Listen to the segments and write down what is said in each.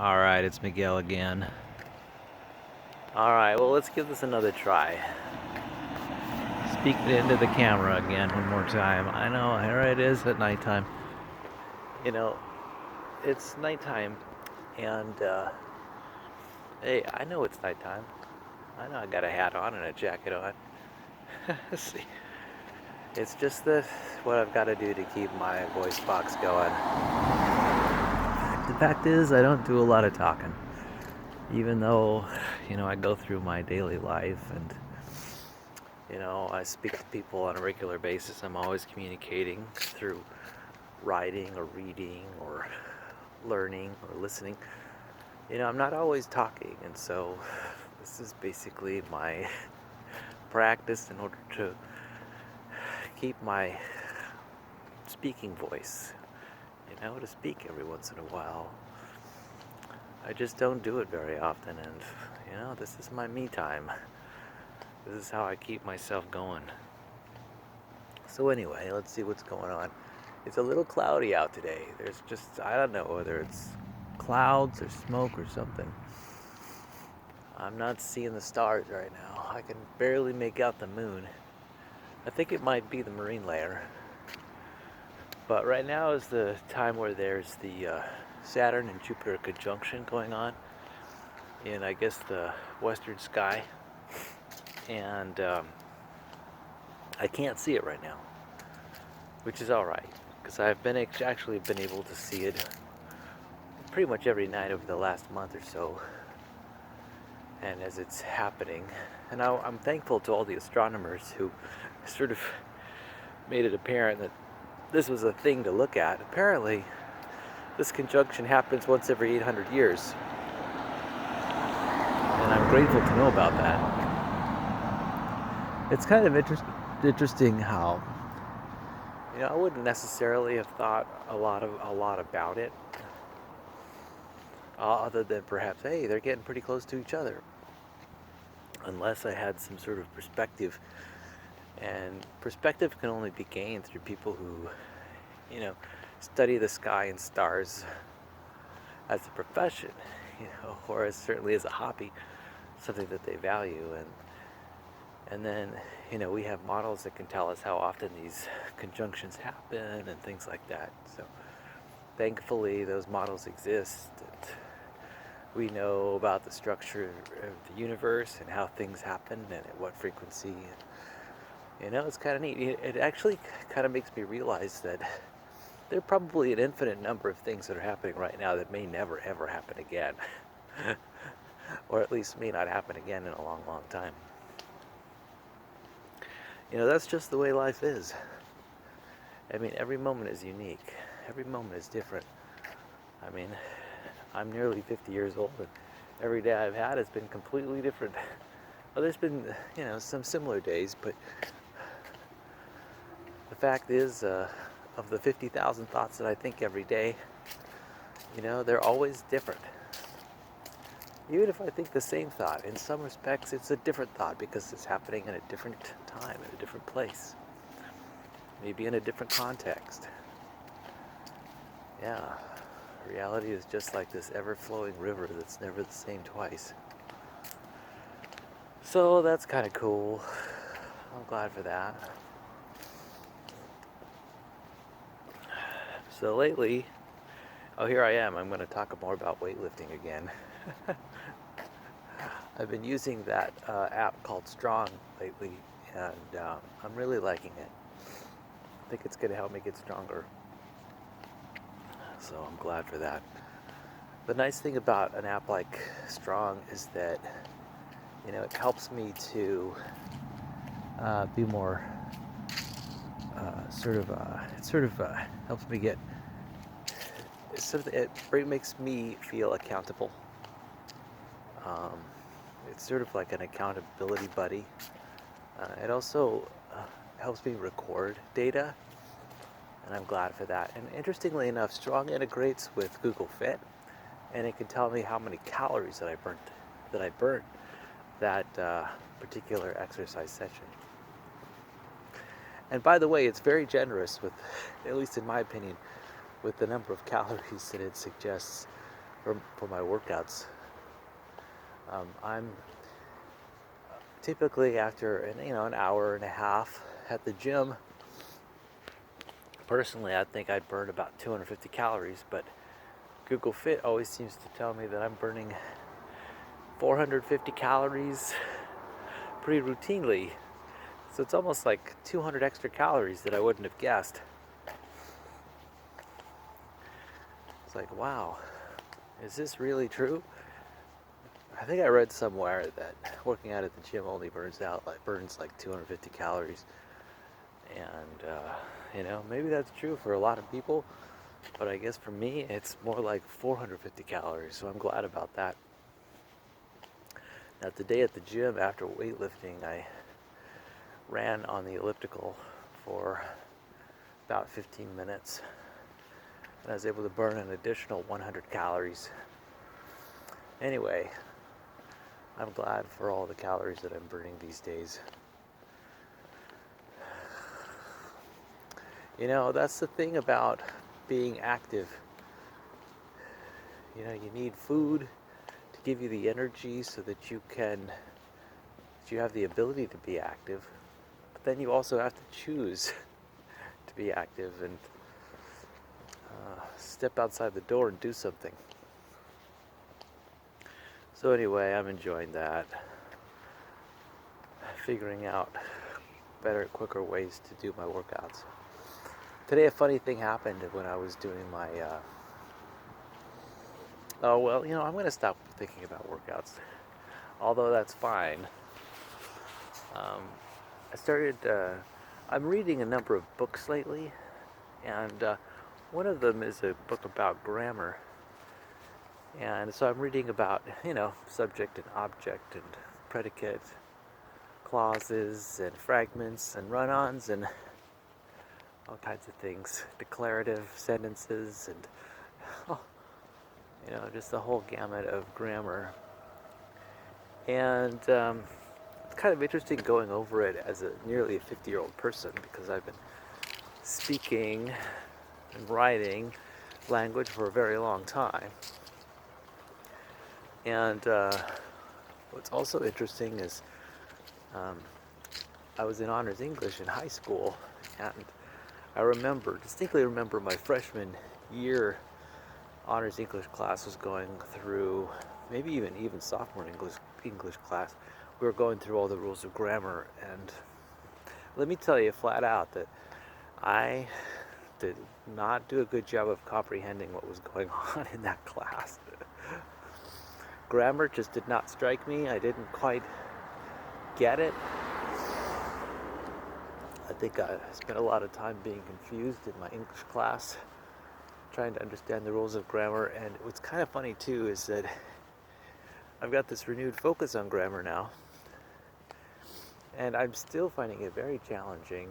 Alright, it's Miguel again. Alright, well, let's give this another try. Speak it into the camera again one more time. I know, here it is at nighttime. You know, it's nighttime, and, hey, I know it's nighttime. I know I got a hat on and a jacket on. See, it's just what I've got to do to keep my voice box going. The fact is, I don't do a lot of talking. Even though, I go through my daily life and, I speak to people on a regular basis. I'm always communicating through writing or reading or learning or listening. I'm not always talking, and so this is basically my practice in order to keep my speaking voice, to speak every once in a while. I just don't do it very often, and this is my me time. This is how I keep myself going. So anyway, let's see what's going on. It's a little cloudy out today. There's just, I don't know whether it's clouds or smoke or something. I'm not seeing the stars right now. I can barely make out the moon. I think it might be the marine layer. But right now is the time where there's the Saturn and Jupiter conjunction going on in, I guess, the western sky. And I can't see it right now, which is all right, because I've actually been able to see it pretty much every night over the last month or so, and as it's happening. And I'm thankful to all the astronomers who sort of made it apparent that this was a thing to look at. Apparently, this conjunction happens once every 800 years, and I'm grateful to know about that. It's kind of interesting how, I wouldn't necessarily have thought a lot about it, other than perhaps, hey, they're getting pretty close to each other, unless I had some sort of perspective. And perspective can only be gained through people who, study the sky and stars as a profession, or certainly as a hobby, something that they value. And then, we have models that can tell us how often these conjunctions happen and things like that. So thankfully, those models exist. And we know about the structure of the universe and how things happen and at what frequency. And, it's kind of neat. It actually kind of makes me realize that there are probably an infinite number of things that are happening right now that may never, ever happen again. Or at least may not happen again in a long, long time. That's just the way life is. I mean, every moment is unique. Every moment is different. I mean, I'm nearly 50 years old, and every day I've had has been completely different. Well, there's been, some similar days, but the fact is, of the 50,000 thoughts that I think every day, they're always different. Even if I think the same thought, in some respects it's a different thought because it's happening in a different time, in a different place, maybe in a different context. Yeah, reality is just like this ever-flowing river that's never the same twice. So that's kind of cool. I'm glad for that. So lately, here I am. I'm going to talk more about weightlifting again. I've been using that app called Strong lately, and I'm really liking it. I think it's going to help me get stronger. So I'm glad for that. The nice thing about an app like Strong is that, it helps me to be more it helps me get, it makes me feel accountable. It's sort of like an accountability buddy. It also helps me record data, and I'm glad for that. And interestingly enough, Strong integrates with Google Fit, and it can tell me how many calories that I burnt that particular exercise session. And by the way, it's very generous with, at least in my opinion, with the number of calories that it suggests for my workouts. I'm typically after an hour and a half at the gym. Personally, I think I'd burn about 250 calories, but Google Fit always seems to tell me that I'm burning 450 calories pretty routinely. So it's almost like 200 extra calories that I wouldn't have guessed. It's like, wow, is this really true? I think I read somewhere that working out at the gym only burns like 250 calories, and maybe that's true for a lot of people, but I guess for me it's more like 450 calories. So I'm glad about that. Now today at the gym after weightlifting, I ran on the elliptical for about 15 minutes, and I was able to burn an additional 100 calories. Anyway, I'm glad for all the calories that I'm burning these days. That's the thing about being active. You need food to give you the energy so that you have the ability to be active. But then you also have to choose to be active and step outside the door and do something. So anyway, I'm enjoying that. Figuring out better, quicker ways to do my workouts. Today a funny thing happened when I was doing my I'm going to stop thinking about workouts. Although that's fine. I'm reading a number of books lately, and one of them is a book about grammar. And so I'm reading about, subject and object and predicate clauses and fragments and run-ons and all kinds of things, declarative sentences and, just the whole gamut of grammar. And it's kind of interesting going over it as nearly a 50-year-old person, because I've been speaking and writing language for a very long time. And what's also interesting is I was in honors English in high school, and I distinctly remember my freshman year honors English class was going through, maybe even sophomore English class, we were going through all the rules of grammar, and let me tell you flat out that I did not do a good job of comprehending what was going on in that class. Grammar just did not strike me. I didn't quite get it. I think I spent a lot of time being confused in my English class, trying to understand the rules of grammar. And what's kind of funny too is that I've got this renewed focus on grammar now, and I'm still finding it very challenging.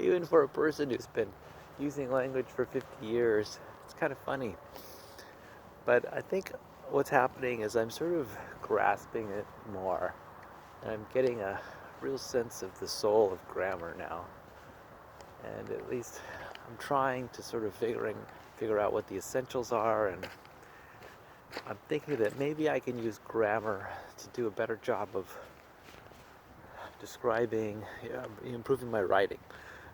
Even for a person who's been using language for 50 years, it's kind of funny. But I think what's happening is I'm sort of grasping it more, and I'm getting a real sense of the soul of grammar now. And at least I'm trying to sort of figure out what the essentials are, and I'm thinking that maybe I can use grammar to do a better job of describing, improving my writing.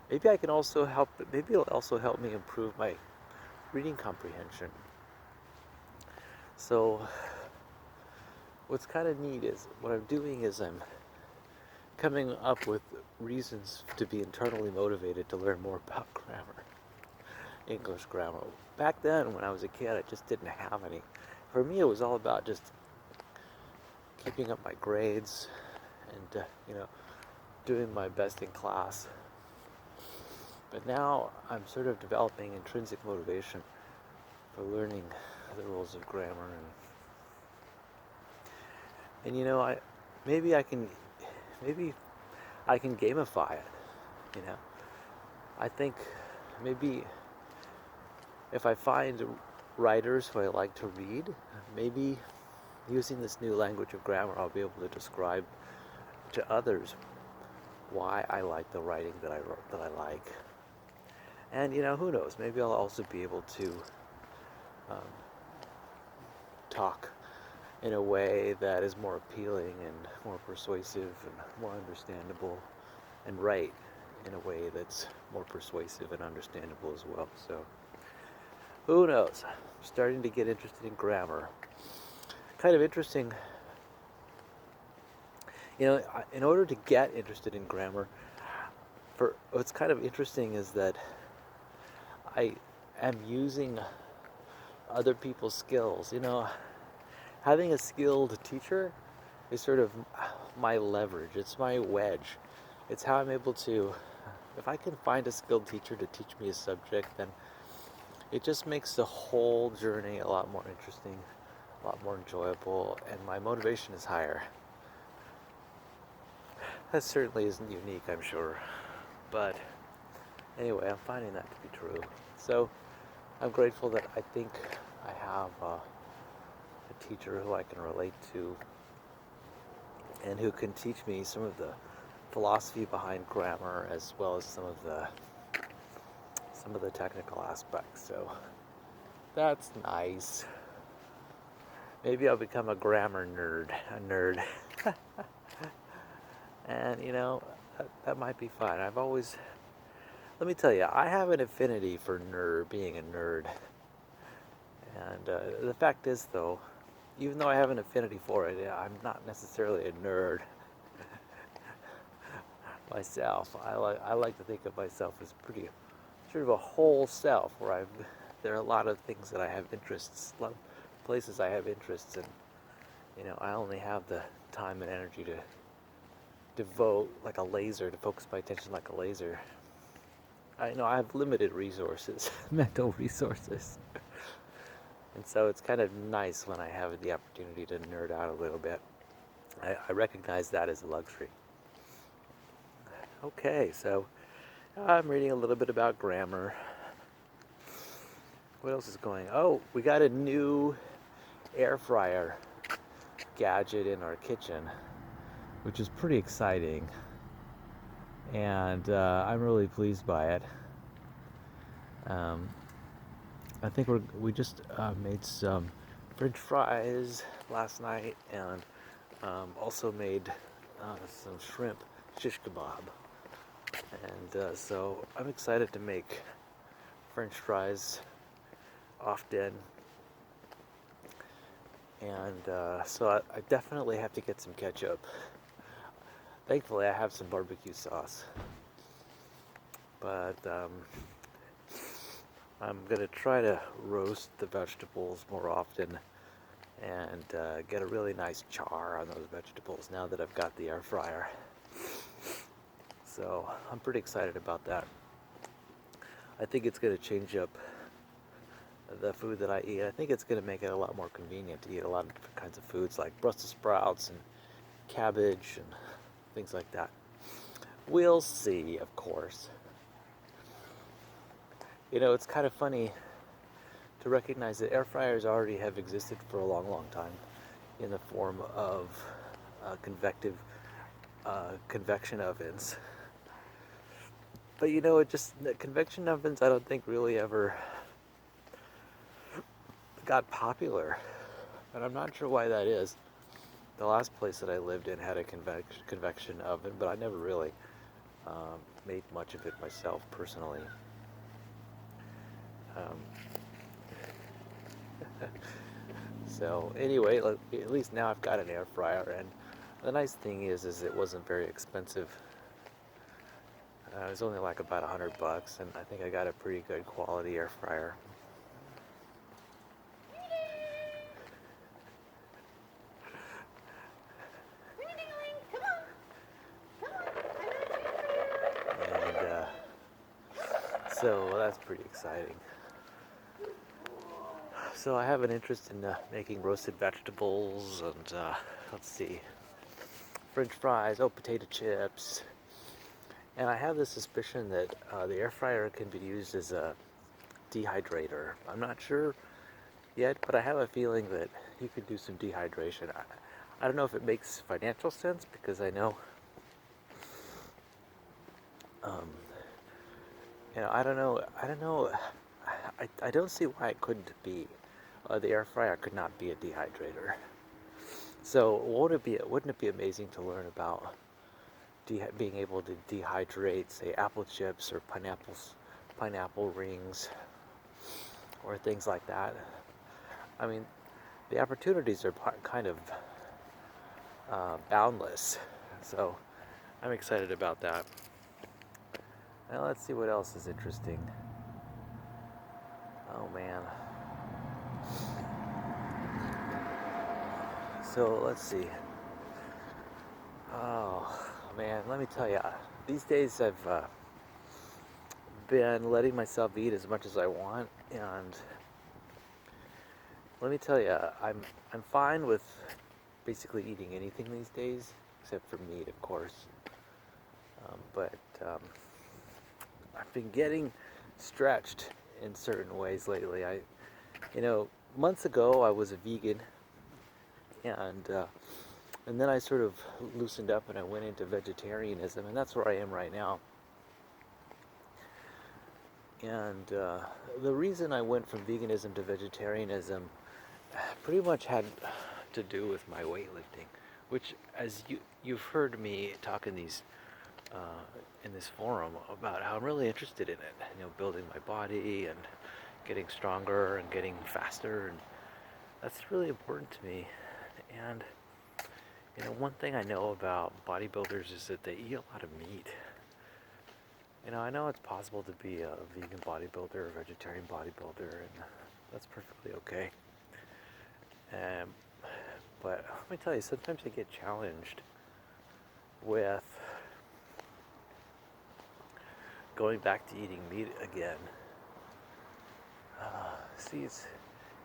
Maybe it'll also help me improve my reading comprehension. So what's kind of neat is what I'm doing is I'm coming up with reasons to be internally motivated to learn more about grammar, English grammar. Back then, when I was a kid, I just didn't have any. For me, it was all about just keeping up my grades and, doing my best in class. But now I'm sort of developing intrinsic motivation for learning the rules of grammar, and maybe I can gamify it. I think maybe if I find writers who I like to read, maybe using this new language of grammar, I'll be able to describe to others why I like the writing that I like. And who knows, maybe I'll also be able to talk in a way that is more appealing and more persuasive and more understandable, and write in a way that's more persuasive and understandable as well. So who knows? I'm starting to get interested in grammar. Kind of interesting, in order to get interested in grammar, for what's kind of interesting is that I am using other people's skills. Having a skilled teacher is sort of my leverage. It's my wedge. It's how I'm able to, if I can find a skilled teacher to teach me a subject, then it just makes the whole journey a lot more interesting, a lot more enjoyable, and my motivation is higher. That certainly isn't unique, I'm sure. But anyway, I'm finding that to be true. So I'm grateful that I think I have a teacher who I can relate to and who can teach me some of the philosophy behind grammar as well as some of the technical aspects. So that's nice. Maybe I'll become a grammar nerd. And that might be fun. Let me tell you, I have an affinity for being a nerd. And the fact is, though, even though I have an affinity for it, I'm not necessarily a nerd myself. I like to think of myself as pretty sort of a whole self, where there are a lot of things that I have interests, places I have interests in. I only have the time and energy to devote like a laser, to focus my attention like a laser. I have limited resources, mental resources. And so it's kind of nice when I have the opportunity to nerd out a little bit. I recognize that as a luxury. Okay, so I'm reading a little bit about grammar. What else is going on? Oh, we got a new air fryer gadget in our kitchen, which is pretty exciting. And I'm really pleased by it. I think we just made some French fries last night, and also made some shrimp shish kebab. And so I'm excited to make French fries often. And so I definitely have to get some ketchup. Thankfully, I have some barbecue sauce. But I'm going to try to roast the vegetables more often and get a really nice char on those vegetables now that I've got the air fryer. So I'm pretty excited about that. I think it's going to change up the food that I eat. I think it's going to make it a lot more convenient to eat a lot of different kinds of foods like Brussels sprouts and cabbage and things like that. We'll see, of course. It's kind of funny to recognize that air fryers already have existed for a long, long time in the form of convection ovens. But the convection ovens, I don't think really ever got popular, and I'm not sure why that is. The last place that I lived in had a convection oven, but I never really made much of it myself personally. So anyway, at least now I've got an air fryer, and the nice thing is it wasn't very expensive. It was only like about $100, and I think I got a pretty good quality air fryer. And so that's pretty exciting. So I have an interest in making roasted vegetables and let's see, French fries, potato chips. And I have the suspicion that the air fryer can be used as a dehydrator. I'm not sure yet, but I have a feeling that you could do some dehydration. I don't know if it makes financial sense, because I know, I don't know. I don't see why it couldn't be. the air fryer could not be a dehydrator. So wouldn't it be amazing to learn about being able to dehydrate, say, apple chips or pineapple rings, or things like that? I mean, the opportunities are kind of boundless. So I'm excited about that. Now let's see what else is interesting. Oh man. So let's see. Oh man, let me tell you. These days I've been letting myself eat as much as I want, and let me tell you, I'm fine with basically eating anything these days, except for meat, of course. But I've been getting stretched in certain ways lately. Months ago I was a vegan, and and then I sort of loosened up and I went into vegetarianism, and that's where I am right now. And the reason I went from veganism to vegetarianism pretty much had to do with my weightlifting, which, as you've heard me talk in this forum about how I'm really interested in it. Building my body and getting stronger and getting faster, and that's really important to me. And one thing I know about bodybuilders is that they eat a lot of meat. I know it's possible to be a vegan bodybuilder or vegetarian bodybuilder, and that's perfectly okay. But let me tell you, sometimes I get challenged with going back to eating meat again. See,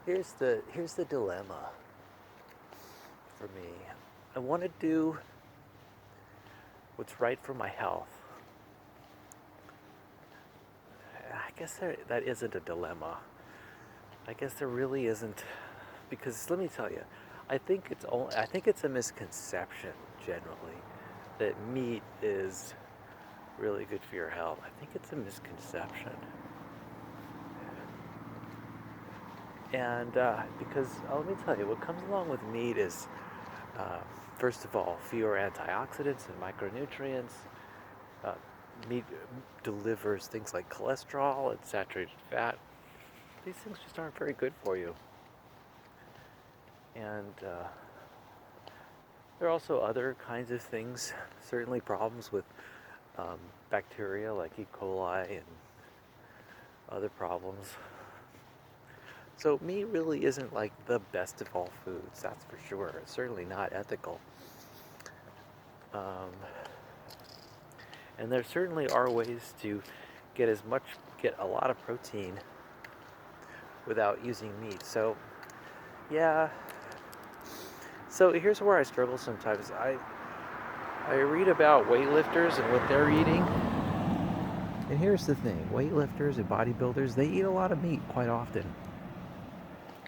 here's the dilemma for me. I want to do what's right for my health. I guess that isn't a dilemma. I guess there really isn't, because let me tell you, I think it's a misconception generally that meat is really good for your health. I think it's a misconception. And because let me tell you, what comes along with meat is, first of all, fewer antioxidants and micronutrients. Meat delivers things like cholesterol and saturated fat. These things just aren't very good for you. And there are also other kinds of things, certainly problems with bacteria like E. coli and other problems. So meat really isn't like the best of all foods, that's for sure. It's certainly not ethical. And there certainly are ways to get a lot of protein without using meat. So, yeah. So here's where I struggle sometimes. I read about weightlifters and what they're eating. And here's the thing, weightlifters and bodybuilders, they eat a lot of meat quite often.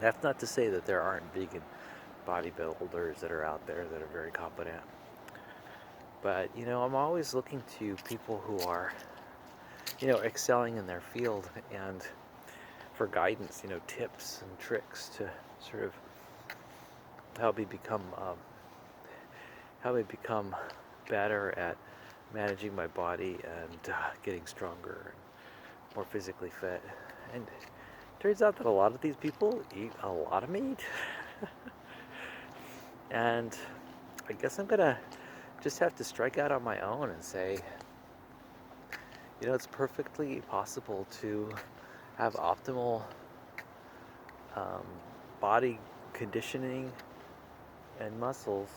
That's not to say that there aren't vegan bodybuilders that are out there that are very competent. But, I'm always looking to people who are, excelling in their field, and for guidance, tips and tricks to sort of help me become better at managing my body and getting stronger and more physically fit. And it turns out that a lot of these people eat a lot of meat. And I guess I'm gonna just have to strike out on my own and say, it's perfectly possible to have optimal body conditioning and muscles,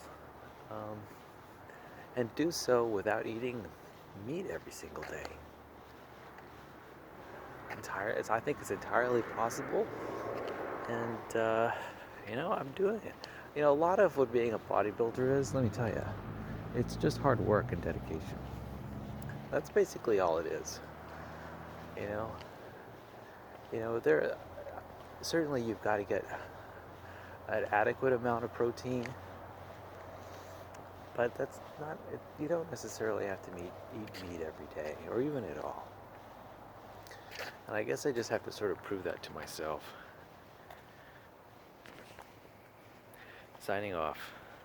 and do so without eating meat every single day. I think it's entirely possible, and I'm doing it. A lot of what being a bodybuilder is, let me tell you, it's just hard work and dedication. That's basically all it is. There certainly you've got to get an adequate amount of protein, but that's not. You don't necessarily have to eat meat every day, or even at all. And I guess I just have to sort of prove that to myself. signing off.